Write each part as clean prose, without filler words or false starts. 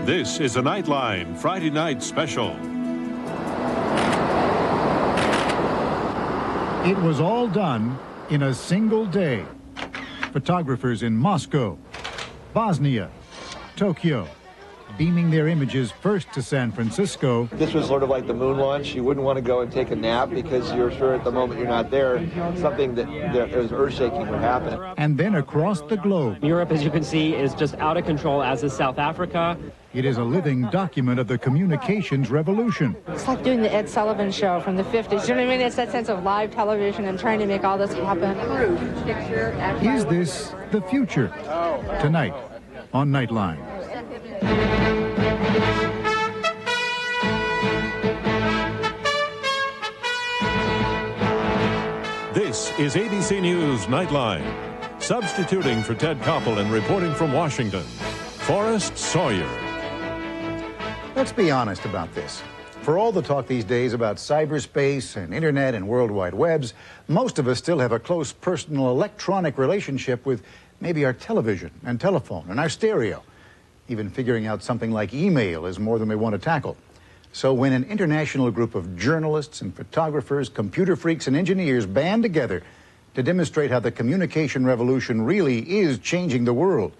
This is a Nightline Friday night special. It was all done in a single day. Photographers in Moscow, Bosnia, Tokyo, beaming their images first to San Francisco. This was sort of like the moon launch. You wouldn't want to go and take a nap because you're sure at the moment you're not there, something that is earth-shaking would happen. And then across the globe. Europe, as you can see, is just out of control, as is South Africa. It is a living document of the communications revolution. It's like doing the Ed Sullivan Show from the 50s. You know what I mean? It's that sense of live television and trying to make all this happen. Is this the future? Tonight on Nightline. This is ABC News Nightline. Substituting for Ted Koppel and reporting from Washington, Forrest Sawyer. Let's be honest about this. For all the talk these days about cyberspace and internet and World Wide Webs, most of us still have a close personal electronic relationship with maybe our television and telephone and our stereo. Even figuring out something like email is more than we want to tackle. So when an international group of journalists and photographers, computer freaks and engineers band together to demonstrate how the communication revolution really is changing the world,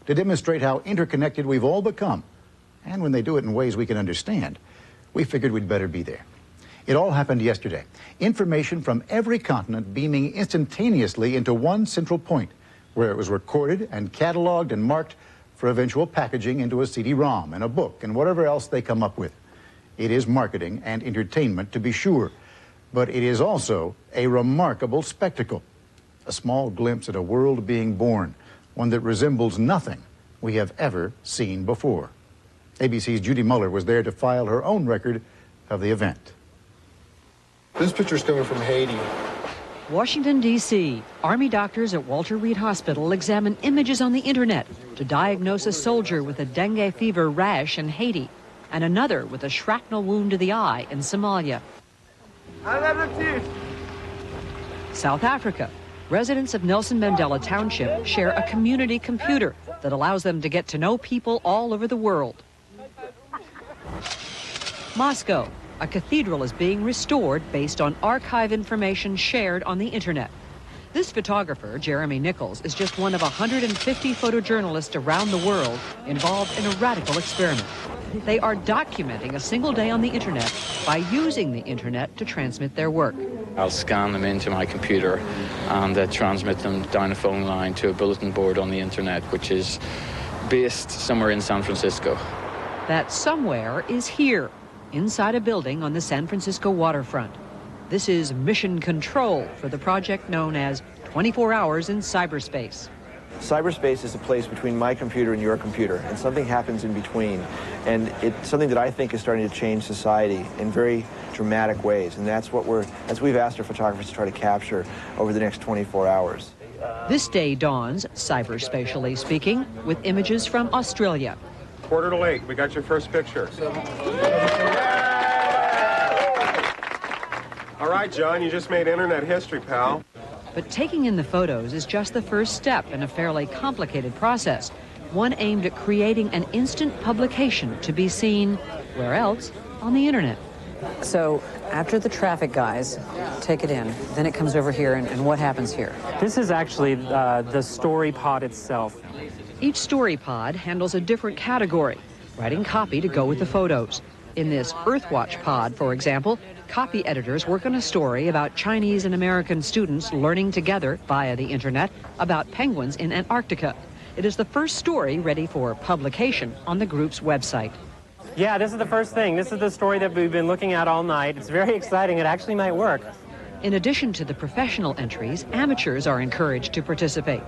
to demonstrate how interconnected we've all become, and when they do it in ways we can understand, we figured we'd better be there. It all happened yesterday. Information from every continent beaming instantaneously into one central point, where it was recorded and cataloged and marked for eventual packaging into a CD-ROM and a book and whatever else they come up with. It is marketing and entertainment, to be sure, but it is also a remarkable spectacle. A small glimpse at a world being born, one that resembles nothing we have ever seen before. ABC's Judy Muller was there to file her own record of the event. This picture's coming from Haiti. Washington, D.C. Army doctors at Walter Reed Hospital examine images on the internet to diagnose a soldier with a dengue fever rash in Haiti and another with a shrapnel wound to the eye in Somalia. South Africa. Residents of Nelson Mandela Township share a community computer that allows them to get to know people all over the world. Moscow. A cathedral is being restored based on archive information shared on the internet. This photographer, Jeremy Nichols, is just one of 150 photojournalists around the world involved in a radical experiment. They are documenting a single day on the internet by using the internet to transmit their work. I'll scan them into my computer and transmit them down a phone line to a bulletin board on the internet, which is based somewhere in San Francisco. That somewhere is here, inside a building on the San Francisco waterfront. This is mission control for the project known as 24 Hours in Cyberspace. Cyberspace is a place between my computer and your computer, and something happens in between. And it's something that I think is starting to change society in very dramatic ways. And that's what we've asked our photographers to try to capture over the next 24 hours. This day dawns, cyberspatially speaking, with images from Australia. 7:45, we got your first picture. All right, John, you just made internet history, pal. But taking in the photos is just the first step in a fairly complicated process, one aimed at creating an instant publication to be seen, where else? On the internet. So after the traffic guys take it in, then it comes over here, and what happens here? This is actually the story pod itself. Each story pod handles a different category, writing copy to go with the photos. In this Earthwatch pod, for example, copy editors work on a story about Chinese and American students learning together via the internet about penguins in Antarctica. It is the first story ready for publication on the group's website. Yeah, this is the first thing. This is the story that we've been looking at all night. It's very exciting. It actually might work. In addition to the professional entries, amateurs are encouraged to participate.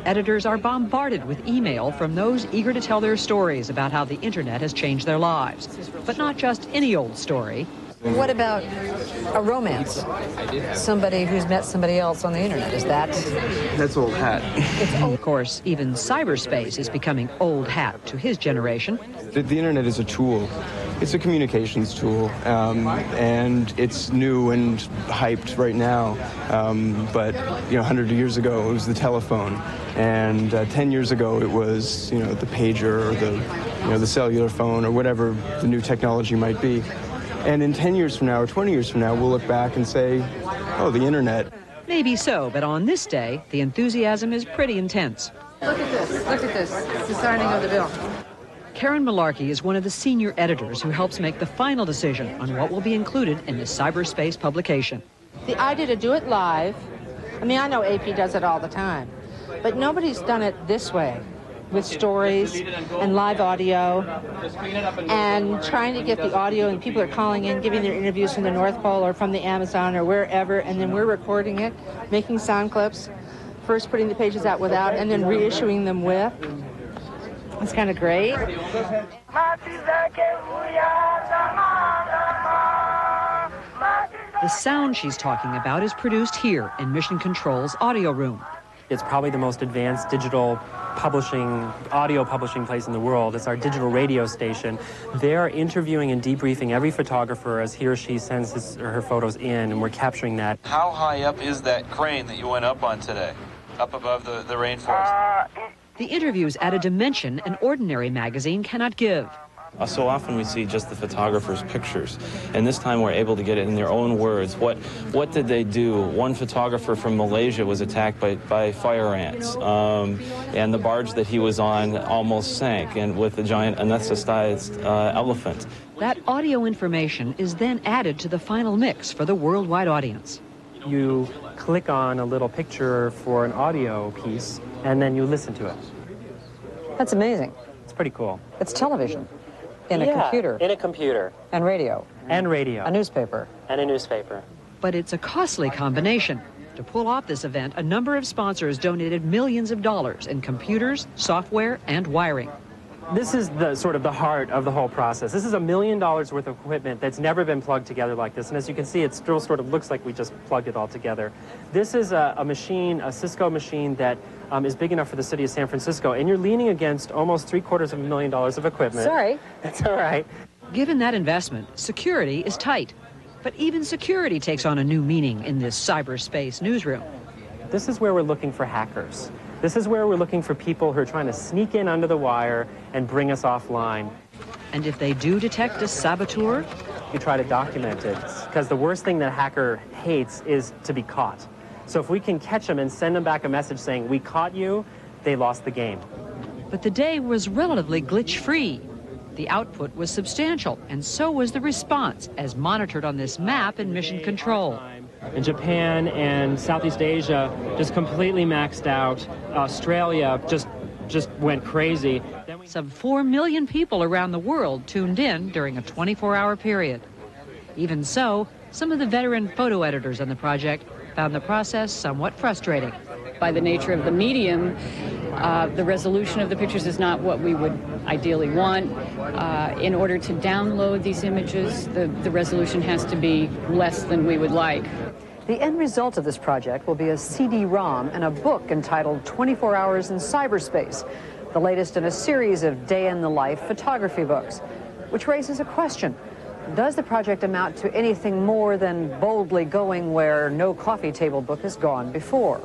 Editors are bombarded with email from those eager to tell their stories about how the internet has changed their lives. But not just any old story. What about a romance? Somebody who's met somebody else on the internet, is that? That's old hat. Of course, even cyberspace is becoming old hat to his generation. The internet is a tool. It's a communications tool, and it's new and hyped right now. But 100 years ago, it was the telephone, and 10 years ago, it was the pager or the the cellular phone or whatever the new technology might be. And in 10 years from now or 20 years from now, we'll look back and say, oh, the internet. Maybe so, but on this day, the enthusiasm is pretty intense. Look at this. Look at this. It's the signing of the bill. Karen Malarkey is one of the senior editors who helps make the final decision on what will be included in the Cyberspace publication. The idea to do it live, I mean, I know AP does it all the time, but nobody's done it this way, with stories and live audio, and trying to get the audio, and people are calling in, giving their interviews from the North Pole or from the Amazon or wherever, and then we're recording it, making sound clips, first putting the pages out without, and then reissuing them with. It's kind of great. The sound she's talking about is produced here in Mission Control's audio room. It's probably the most advanced digital publishing, audio publishing place in the world. It's our digital radio station. They're interviewing and debriefing every photographer as he or she sends his or her photos in, and we're capturing that. How high up is that crane that you went up on today? Up above the rainforest? The interviews add a dimension an ordinary magazine cannot give. So often we see just the photographer's pictures, and this time we're able to get it in their own words. What did they do? One photographer from Malaysia was attacked by fire ants, and the barge that he was on almost sank, and with a giant anesthetized elephant. That audio information is then added to the final mix for the worldwide audience. You click on a little picture for an audio piece, and then you listen to it. That's amazing. It's pretty cool. It's television. In a computer. In a computer. And radio. And radio. A newspaper. And a newspaper. But it's a costly combination. To pull off this event, a number of sponsors donated millions of dollars in computers, software, and wiring. This is the sort of the heart of the whole process. This is $1 million worth of equipment that's never been plugged together like this. And as you can see, it still sort of looks like we just plugged it all together. This is a machine, a Cisco machine that is big enough for the city of San Francisco. And you're leaning against almost $750,000 of equipment. Sorry. That's all right. Given that investment, security is tight. But even security takes on a new meaning in this cyberspace newsroom. This is where we're looking for hackers. This is where we're looking for people who are trying to sneak in under the wire and bring us offline. And if they do detect a saboteur? You try to document it, because the worst thing that a hacker hates is to be caught. So if we can catch them and send them back a message saying, we caught you, they lost the game. But the day was relatively glitch-free. The output was substantial, and so was the response, as monitored on this map in Mission Control. And Japan and Southeast Asia just completely maxed out. Australia just went crazy. Some 4 million people around the world tuned in during a 24-hour period. Even so, some of the veteran photo editors on the project found the process somewhat frustrating. By the nature of the medium, the resolution of the pictures is not what we would ideally want. In order to download these images, the resolution has to be less than we would like. The end result of this project will be a CD-ROM and a book entitled 24 Hours in Cyberspace, the latest in a series of day-in-the-life photography books, which raises a question. Does the project amount to anything more than boldly going where no coffee table book has gone before?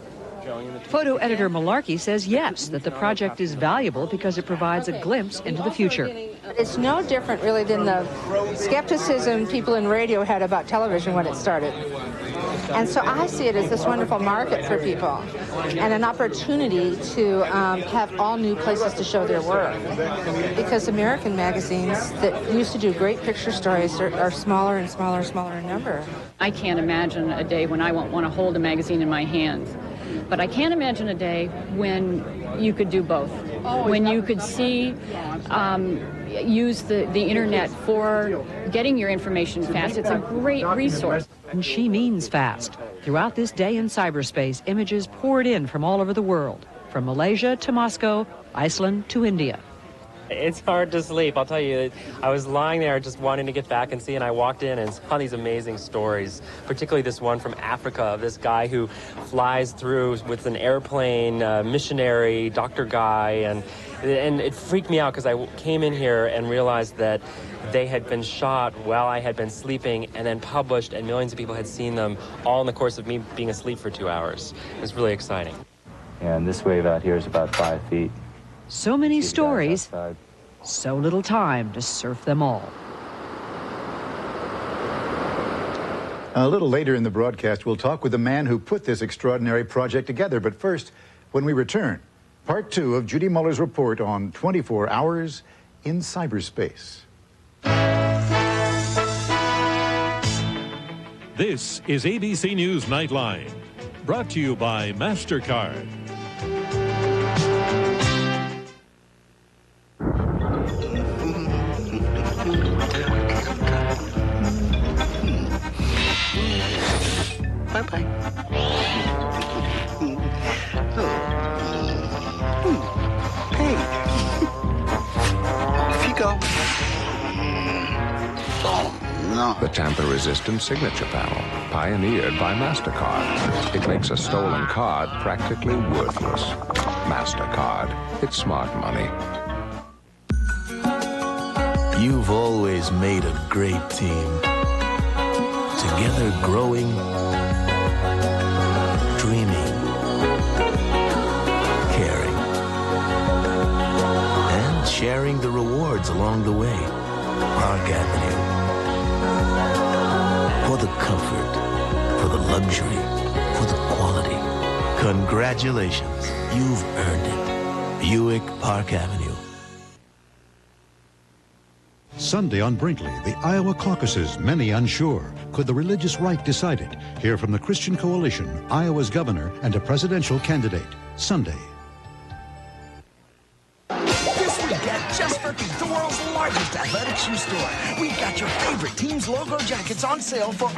Photo editor Malarkey says yes, that the project is valuable because it provides a glimpse into the future. It's no different, really, than the skepticism people in radio had about television when it started. And so I see it as this wonderful market for people and an opportunity to have all new places to show their work. Because American magazines that used to do great picture stories are smaller and smaller and smaller in number. I can't imagine a day when I won't want to hold a magazine in my hands. But I can't imagine a day when you could do both. When you could see, use the internet for getting your information fast. It's a great resource. And she means fast. Throughout this day in cyberspace, images poured in from all over the world, from Malaysia to Moscow, Iceland to India. It's hard to sleep, I'll tell you. I was lying there just wanting to get back and see, and I walked in and saw these amazing stories, particularly this one from Africa of this guy who flies through with an airplane, missionary, doctor guy, and it freaked me out because I came in here and realized that they had been shot while I had been sleeping and then published, and millions of people had seen them all in the course of me being asleep for 2 hours. It was really exciting. And this wave out here is about 5 feet. So many stories, So little time to surf them all. A little later in the broadcast, we'll talk with the man who put this extraordinary project together. But first, when we return, part 2 of Judy Muller's report on 24 hours in cyberspace. This is ABC News Nightline, brought to you by MasterCard. Bye-bye. Hey. Off you go. Oh, no. The tamper-resistant signature panel, pioneered by MasterCard. It makes a stolen card practically worthless. MasterCard. It's smart money. You've always made a great team. Together growing, dreaming, caring, and sharing the rewards along the way. Park Avenue. For the comfort, for the luxury, for the quality. Congratulations, you've earned it. Buick Park Avenue. Sunday on Brinkley, the Iowa caucuses, many unsure. Could the religious right decide it? Hear from the Christian Coalition, Iowa's governor, and a presidential candidate. Sunday. This weekend, Just for Feet, the world's largest athletic shoe store. We've got your favorite team's logo jackets on sale for...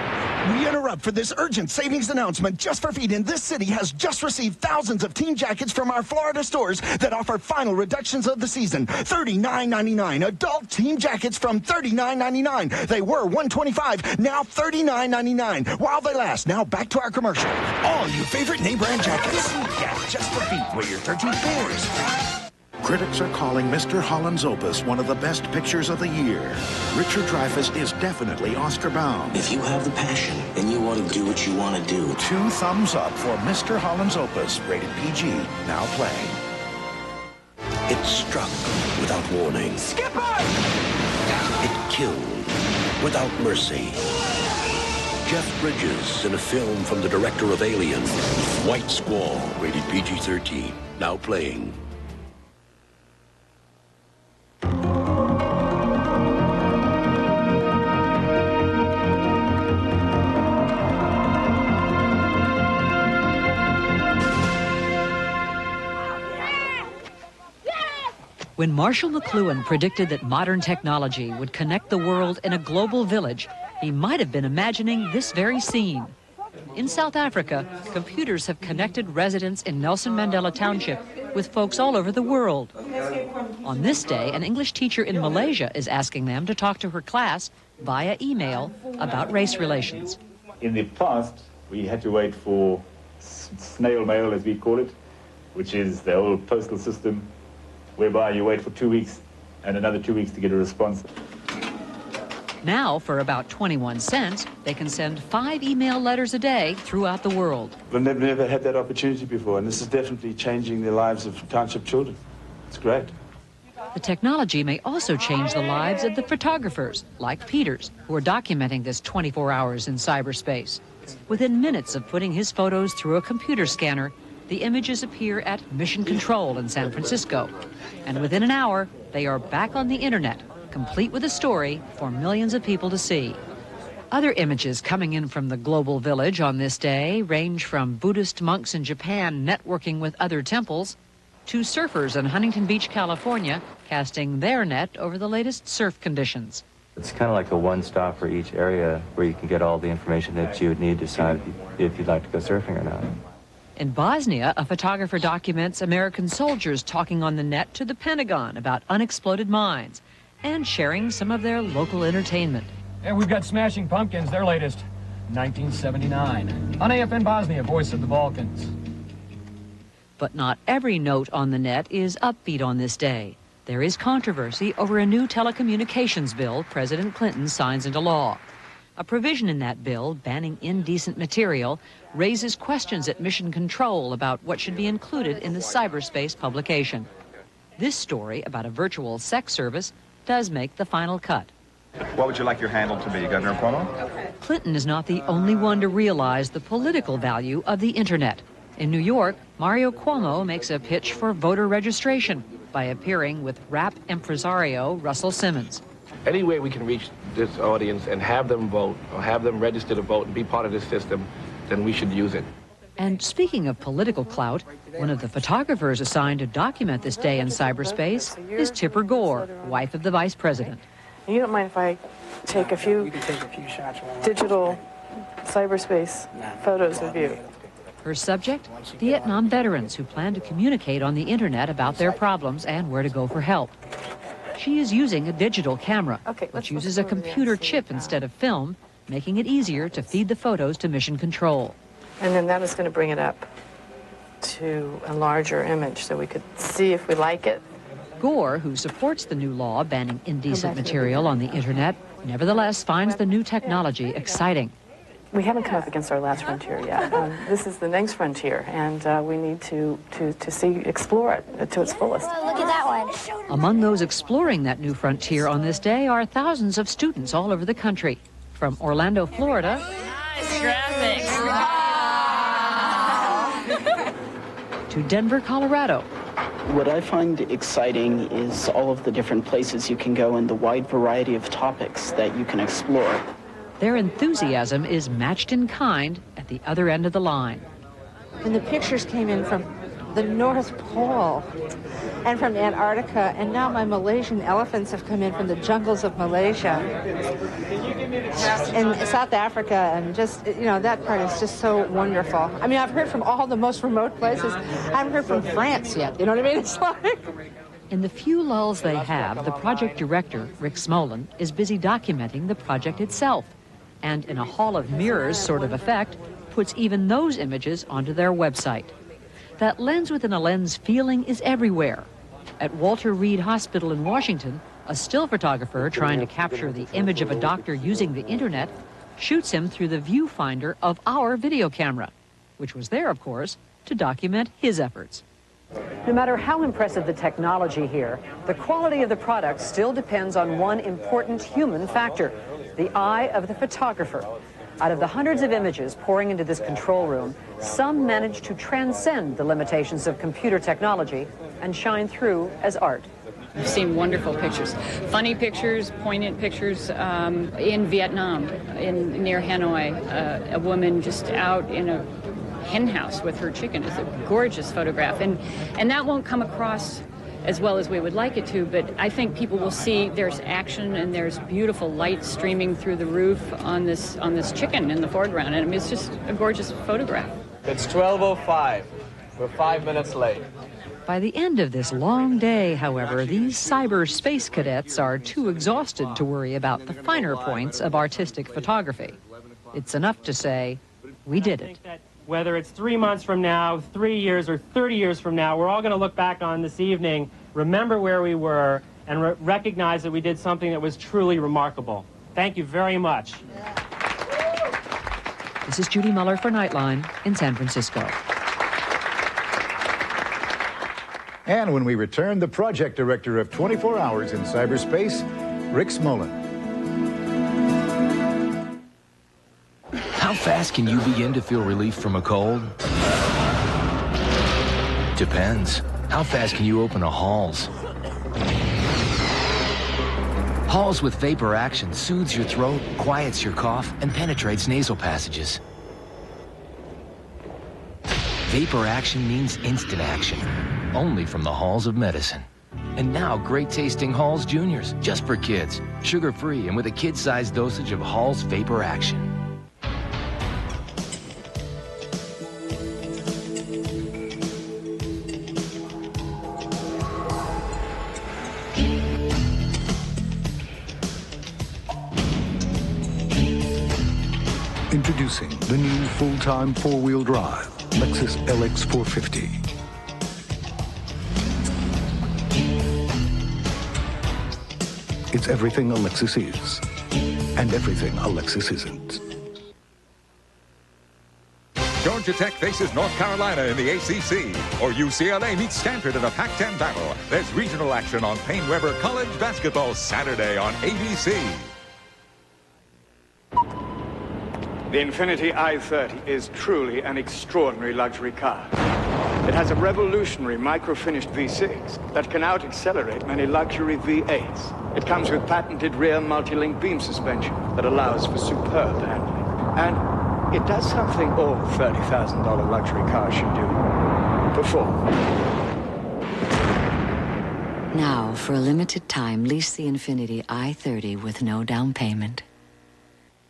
We interrupt for this urgent savings announcement. Just for Feet in this city has just received thousands of team jackets from our Florida stores that offer final reductions of the season. $39.99. Adult team jackets from $39.99. They were $125, now $39.99. While they last. Now back to our commercial. All you favorite name brand jackets. This weekend, Just for Feet, where your 13th pair is. Critics are calling Mr. Holland's Opus one of the best pictures of the year. Richard Dreyfuss is definitely Oscar-bound. If you have the passion and you want to do what you want to do. 2 thumbs up for Mr. Holland's Opus, rated PG, now playing. It struck without warning. Skipper! It killed without mercy. Jeff Bridges in a film from the director of Alien, White Squall, rated PG-13, now playing. When Marshall McLuhan predicted that modern technology would connect the world in a global village, he might have been imagining this very scene. In South Africa, computers have connected residents in Nelson Mandela Township with folks all over the world. On this day, an English teacher in Malaysia is asking them to talk to her class via email about race relations. In the past, we had to wait for snail mail, as we call it, which is the old postal system, whereby you wait for 2 weeks and another 2 weeks to get a response. Now, for about 21 cents, they can send 5 email letters a day throughout the world. We've never had that opportunity before, and this is definitely changing the lives of township children. It's great. The technology may also change the lives of the photographers, like Peters, who are documenting this 24 hours in cyberspace. Within minutes of putting his photos through a computer scanner, the images appear at Mission Control in San Francisco. And within an hour, they are back on the internet, complete with a story for millions of people to see. Other images coming in from the global village on this day range from Buddhist monks in Japan networking with other temples to surfers in Huntington Beach, California, casting their net over the latest surf conditions. It's kind of like a one-stop for each area where you can get all the information that you would need to decide if you'd like to go surfing or not. In Bosnia, a photographer documents American soldiers talking on the net to the Pentagon about unexploded mines and sharing some of their local entertainment. And we've got Smashing Pumpkins, their latest, 1979. On AFN Bosnia, Voice of the Balkans. But not every note on the net is upbeat on this day. There is controversy over a new telecommunications bill President Clinton signs into law. A provision in that bill banning indecent material raises questions at Mission Control about what should be included in the cyberspace publication. This story about a virtual sex service does make the final cut. What would you like your handle to be, Governor Cuomo? Clinton is not the only one to realize the political value of the internet. In New York, Mario Cuomo makes a pitch for voter registration by appearing with rap impresario Russell Simmons. Any way we can reach this audience and have them vote or have them register to vote and be part of this system, then we should use it. And speaking of political clout, one of the photographers assigned to document this day in cyberspace is Tipper Gore, wife of the vice president. You don't mind if I take a few digital cyberspace photos of you? Her subject, Vietnam veterans who plan to communicate on the internet about their problems and where to go for help. She is using a digital camera, which uses a computer chip instead of film, making it easier to feed the photos to mission control. And then that is going to bring it up to a larger image so we could see if we like it. Gore, who supports the new law banning indecent material on the internet, nevertheless finds the new technology exciting. We haven't come up against our last frontier yet. This is the next frontier, and we need to explore it to its fullest. Oh, look at that one. Among those exploring that new frontier on this day are thousands of students all over the country. From Orlando, Florida, to Denver, Colorado. What I find exciting is all of the different places you can go and the wide variety of topics that you can explore. Their enthusiasm is matched in kind at the other end of the line. And the pictures came in from the North Pole and from Antarctica, and now my Malaysian elephants have come in from the jungles of Malaysia and South Africa, and just, you know, that part is just so wonderful. I mean, I've heard from all the most remote places. I haven't heard from France yet, you know what I mean? It's like... In the few lulls they have, the project director, Rick Smolin, is busy documenting the project itself, and in a hall of mirrors sort of effect, puts even those images onto their website. That lens within a lens feeling is everywhere. At Walter Reed Hospital in Washington, a still photographer trying to capture the image of a doctor using the internet shoots him through the viewfinder of our video camera, which was there, of course, to document his efforts. No matter how impressive the technology here, the quality of the product still depends on one important human factor, the eye of the photographer. Out of the hundreds of images pouring into this control room, some manage to transcend the limitations of computer technology and shine through as art. I've seen wonderful pictures, funny pictures, poignant pictures in Vietnam, near Hanoi, a woman just out in a hen house with her chicken. It's a gorgeous photograph, and that won't come across as well as we would like it to, but I think people will see there's action and there's beautiful light streaming through the roof on this chicken in the foreground, and I mean, it's just a gorgeous photograph. It's 12:05. We're 5 minutes late. By the end of this long day, however, these cyberspace cadets are too exhausted to worry about the finer points of artistic photography. It's enough to say, we did it. Whether it's 3 months from now, 3 years, or 30 years from now, we're all going to look back on this evening, remember where we were, and recognize that we did something that was truly remarkable. Thank you very much. This is Judy Muller for Nightline in San Francisco. And when we return, the project director of 24 Hours in Cyberspace, Rick Smolin. How fast can you begin to feel relief from a cold? Depends. How fast can you open a Halls? Halls with vapor action soothes your throat, quiets your cough, and penetrates nasal passages. Vapor action means instant action, only from the Halls of Medicine. And now great tasting Halls Juniors, just for kids, sugar-free and with a kid-sized dosage of Halls Vapor Action. Introducing the new full-time four-wheel drive Lexus LX 450. It's everything a Lexus is, and everything a Lexus isn't. Georgia Tech faces North Carolina in the ACC, or UCLA meets Stanford in a Pac-10 battle. There's regional action on Payne-Weber College Basketball Saturday on ABC. The Infiniti i30 is truly an extraordinary luxury car. It has a revolutionary micro-finished V6 that can out-accelerate many luxury V8s. It comes with patented rear multi-link beam suspension that allows for superb handling. And it does something all $30,000 luxury cars should do. Perform. Now, for a limited time, lease the Infiniti i30 with no down payment.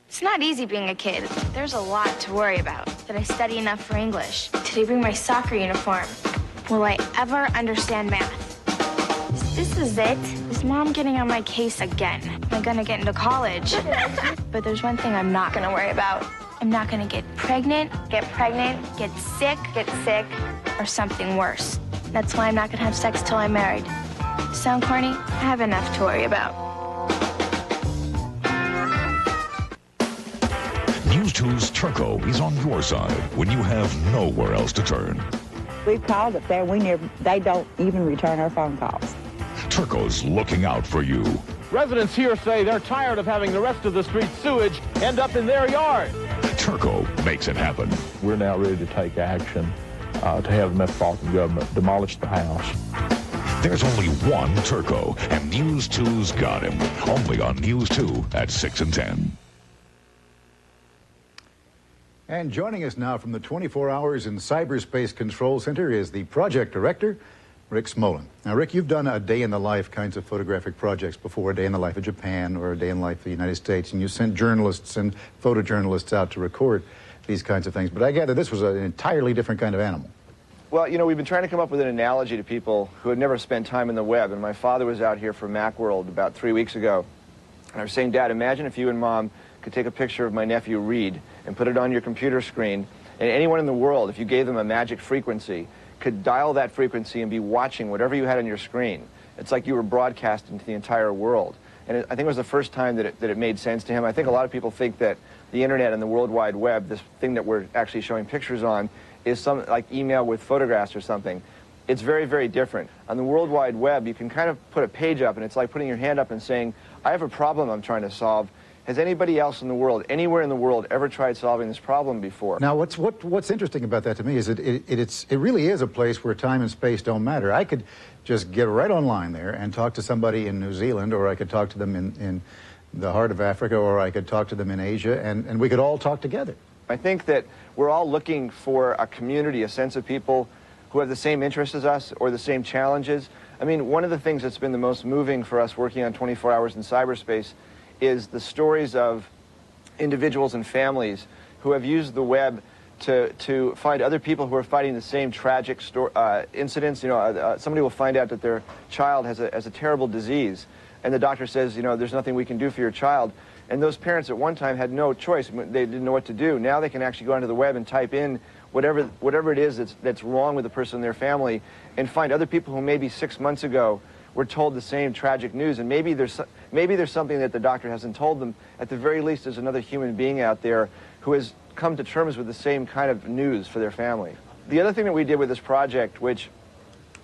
It's not easy being a kid. There's a lot to worry about. Did I study enough for English? Did I bring my soccer uniform? Will I ever understand math? This is it. Is Mom getting on my case again? Am I gonna get into college? But there's one thing I'm not gonna worry about. I'm not gonna get pregnant, get sick, or something worse. That's why I'm not gonna have sex till I'm married. Sound corny? I have enough to worry about. News 2's Turco is on your side when you have nowhere else to turn. We've called up there. They don't even return our phone calls. Turco's looking out for you. Residents here say they're tired of having the rest of the street sewage end up in their yard. Turco makes it happen. We're now ready to take action to have the Metropolitan Government demolish the house. There's only one Turco, and News 2's got him. Only on News 2 at 6 and 10. And joining us now from the 24 Hours in Cyberspace Control Center is the project director, Rick Smolin. Now, Rick, you've done a day-in-the-life kinds of photographic projects before, a day in the life of Japan or a day in the life of the United States, and you sent journalists and photojournalists out to record these kinds of things. But I gather this was an entirely different kind of animal. Well, you know, we've been trying to come up with an analogy to people who had never spent time in the web, and my father was out here for Macworld about 3 weeks ago, and I was saying, Dad, imagine if you and Mom could take a picture of my nephew Reed and put it on your computer screen, and anyone in the world, if you gave them a magic frequency, could dial that frequency and be watching whatever you had on your screen. It's like you were broadcasting to the entire world. And I think it was the first time that it made sense to him. I think a lot of people think that the internet and the World Wide Web, this thing that we're actually showing pictures on, is some like email with photographs or something. It's very, very different. On the World Wide Web, you can kind of put a page up, and it's like putting your hand up and saying, I have a problem I'm trying to solve. Has anybody else in the world, anywhere in the world, ever tried solving this problem before? Now, what's interesting about that to me is that it really is a place where time and space don't matter. I could just get right online there and talk to somebody in New Zealand, or I could talk to them in the heart of Africa, or I could talk to them in Asia, and we could all talk together. I think that we're all looking for a community, a sense of people who have the same interests as us or the same challenges. I mean, one of the things that's been the most moving for us working on 24 Hours in Cyberspace is the stories of individuals and families who have used the web to find other people who are fighting the same tragic incidents. You know, somebody will find out that their child has a terrible disease, and the doctor says, you know, there's nothing we can do for your child. And those parents at one time had no choice. They didn't know what to do. Now they can actually go onto the web and type in whatever it is that's wrong with the person in their family, and find other people who maybe 6 months ago were told the same tragic news, and maybe there's something that the doctor hasn't told them. At the very least, there's another human being out there who has come to terms with the same kind of news for their family. The other thing that we did with this project, which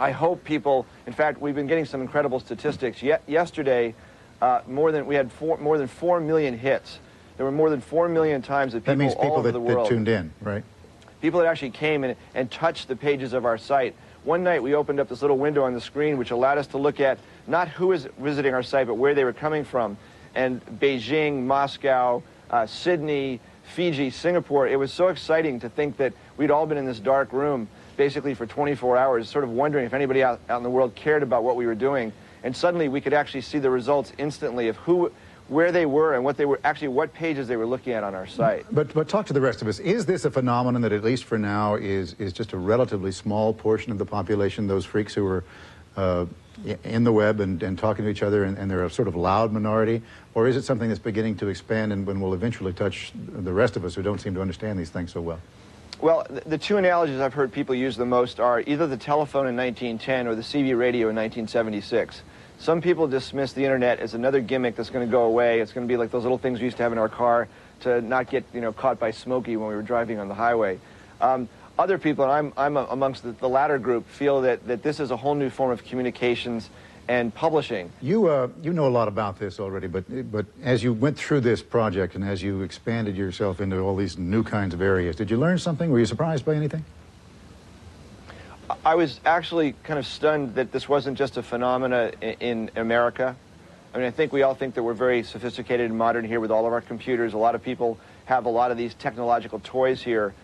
I hope people, in fact, we've been getting some incredible statistics. Yesterday, we had more than 4 million hits. There were more than 4 million times that people, all over the world that tuned in, right? People that actually came and touched the pages of our site. One night we opened up this little window on the screen which allowed us to look at not who is visiting our site, but where they were coming from. And Beijing, Moscow, Sydney, Fiji, Singapore, it was so exciting to think that we'd all been in this dark room basically for 24 hours, sort of wondering if anybody out in the world cared about what we were doing. And suddenly we could actually see the results instantly of where they were and what pages they were looking at on our site. But talk to the rest of us. Is this a phenomenon that, at least for now, is just a relatively small portion of the population, those freaks who are in the web and talking to each other, and they're a sort of loud minority? Or is it something that's beginning to expand and will eventually touch the rest of us who don't seem to understand these things so well? Well, the two analogies I've heard people use the most are either the telephone in 1910 or the CB radio in 1976. Some people dismiss the internet as another gimmick that's going to go away. It's going to be like those little things we used to have in our car to not get, caught by Smokey when we were driving on the highway. Other people, and I'm amongst the latter group, feel that this is a whole new form of communications and publishing. You know a lot about this already, but as you went through this project and as you expanded yourself into all these new kinds of areas, did you learn something? Were you surprised by anything? I was actually kind of stunned that this wasn't just a phenomena in America. I mean, I think we all think that we're very sophisticated and modern here with all of our computers. A lot of people have a lot of these technological toys here.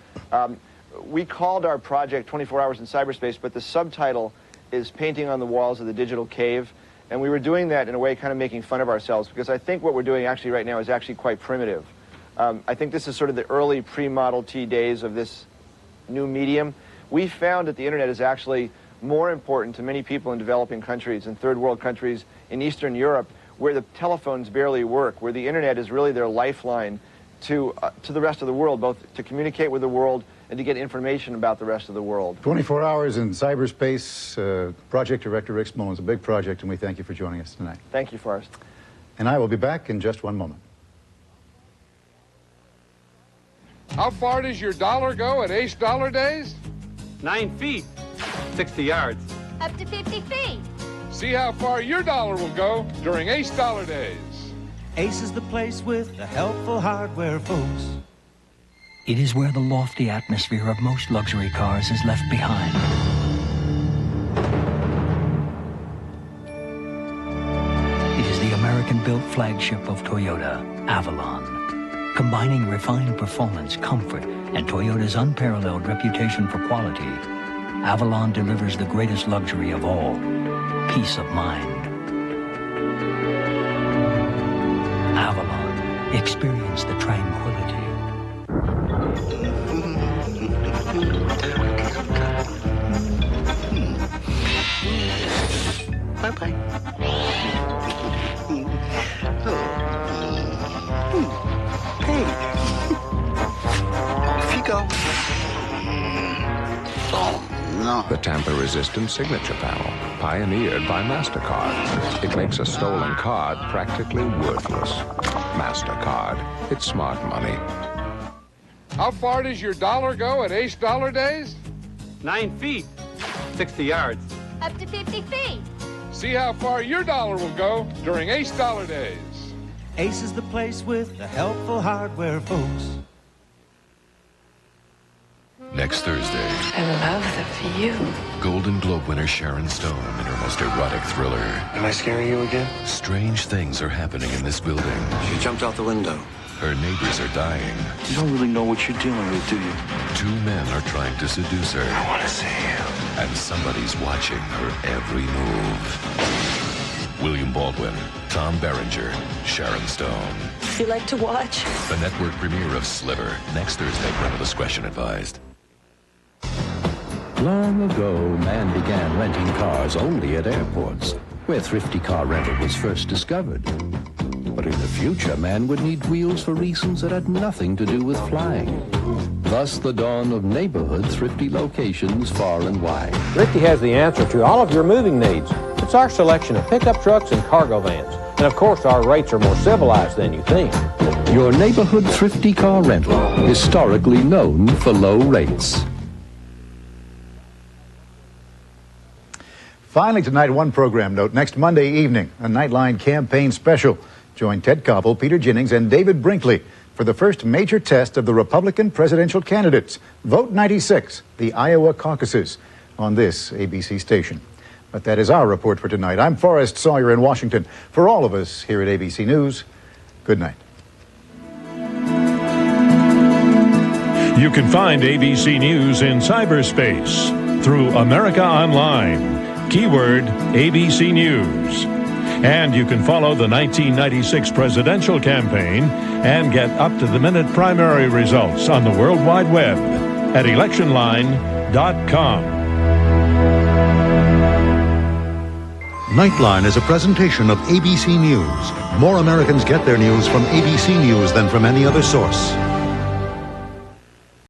We called our project 24 Hours in Cyberspace, but the subtitle is Painting on the Walls of the Digital Cave. And we were doing that in a way kind of making fun of ourselves, because I think what we're doing actually right now is actually quite primitive. I think this is sort of the early pre-Model T days of this new medium. We found that the internet is actually more important to many people in developing countries, in third world countries, in Eastern Europe, where the telephones barely work, where the internet is really their lifeline to the rest of the world, both to communicate with the world and to get information about the rest of the world. 24 Hours in Cyberspace, Project Director Rick Smolin. It's a big project, and we thank you for joining us tonight. Thank you, Forrest. And I will be back in just one moment. How far does your dollar go at Ace Dollar Days? 9 feet, 60 yards. Up to 50 feet. See how far your dollar will go during Ace Dollar Days. Ace is the place with the helpful hardware, folks. It is where the lofty atmosphere of most luxury cars is left behind. It is the American-built flagship of Toyota, Avalon. Combining refined performance, comfort, and Toyota's unparalleled reputation for quality, Avalon delivers the greatest luxury of all, peace of mind. Avalon, experience the tranquility. Bye-bye. Hey. Off you go. Oh, no. The tamper-resistant signature panel, pioneered by MasterCard. It makes a stolen card practically worthless. MasterCard. It's smart money. How far does your dollar go at Ace Dollar Days? 9 feet, 60 yards. Up to 50 feet. See how far your dollar will go during Ace Dollar Days. Ace is the place with the helpful hardware, folks. Next Thursday, I love the view. Golden Globe winner Sharon Stone in her most erotic thriller. Am I scaring you again? Strange things are happening in this building. She jumped out the window. Her neighbors are dying. You don't really know what you're dealing with, do you? 2 men are trying to seduce her. I want to see you. And somebody's watching her every move. William Baldwin, Tom Berenger, Sharon Stone. You like to watch? The network premiere of Sliver, next Thursday. Parental discretion advised. Long ago, man began renting cars only at airports, where thrifty car rental was first discovered. But in the future, man would need wheels for reasons that had nothing to do with flying. Thus, the dawn of neighborhood thrifty locations far and wide. Thrifty has the answer to all of your moving needs. It's our selection of pickup trucks and cargo vans. And of course, our rates are more civilized than you think. Your neighborhood thrifty car rental, historically known for low rates. Finally tonight, one program note. Next Monday evening, a Nightline campaign special. Join Ted Koppel, Peter Jennings, and David Brinkley for the first major test of the Republican presidential candidates. Vote 96, the Iowa caucuses, on this ABC station. But that is our report for tonight. I'm Forrest Sawyer in Washington. For all of us here at ABC News, good night. You can find ABC News in cyberspace through America Online. Keyword ABC News. And you can follow the 1996 presidential campaign and get up-to-the-minute primary results on the World Wide Web at electionline.com. Nightline is a presentation of ABC News. More Americans get their news from ABC News than from any other source.